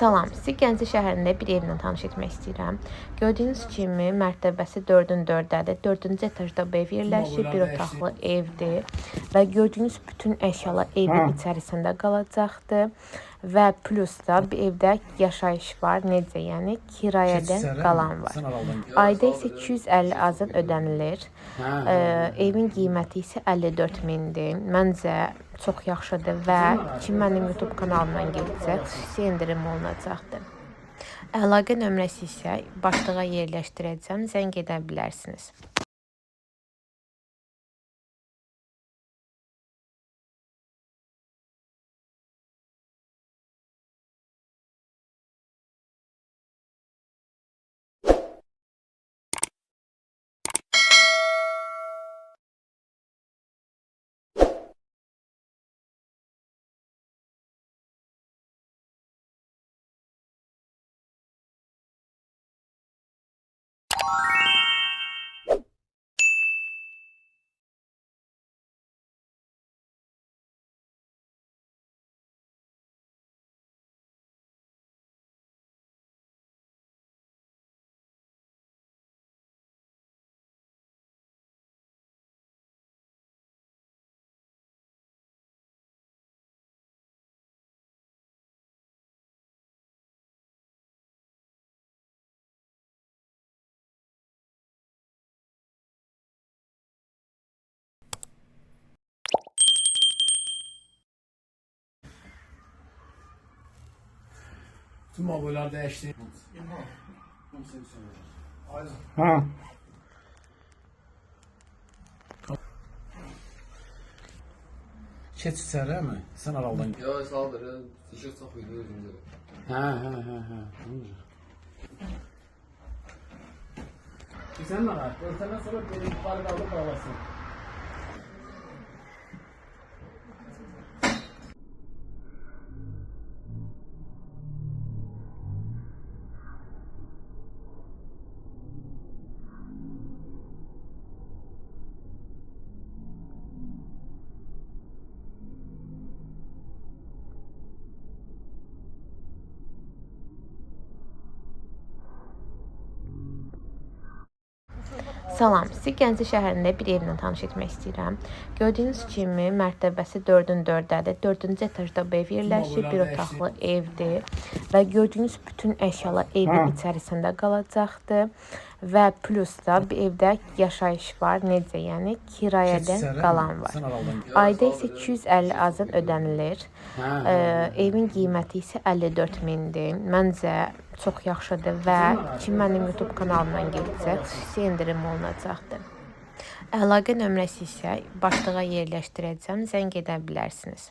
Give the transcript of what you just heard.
Salam, sizi Gəncə şəhərində bir evlə tanış etmək istəyirəm. Gördüyünüz kimi mərtəbəsi 4-ün 4-dədir. 4-cü etajda bu ev yerləşir, bir otaqlı evdir və gördüyünüz bütün əşyalar evin içərisində qalacaqdır və plus da bu evdə yaşayış var, necə yəni kirayədən qalan var. Ayda isə 250 azad ödənilir. Evin qiyməti isə 54 mindir. Məncə çox yaxşıdır və kim mənim YouTube kanalımdan gedəcək, xüsusi endirim olunacaqdır. Əlaqə nömrəsi isə başlığa yerləşdirəcəm, zəng edə bilərsiniz. Tüm aboneler değişti. Ha. Keç içeri mi? Sen araldan. Ya saldırı, ışık takıyordu özümüze. Ha. Sen ne var? Örtenden sonra benim yukarı kaldık bağlasın. Salam, sizi Gəncə şəhərində bir evlə tanış etmək istəyirəm. Gördüyünüz kimi mərtəbəsi 4-ün 4-dədir. 4-cü etajda bu ev yerləşir, bir otaqlı evdir və gördüyünüz bütün əşyalar evin içərisində qalacaqdır və plus da bu evdə yaşayış var, necə yəni kirayədən qalan var. Ayda isə 250 azad ödənilir. Evin qiyməti isə 54 mindir. Məncə çox yaxşıdır və kim mənim YouTube kanalımdan gedəcək, xüsusi endirim olunacaqdır. Əlaqə nömrəsi isə başlığa yerləşdirəcəm, zəng edə bilərsiniz.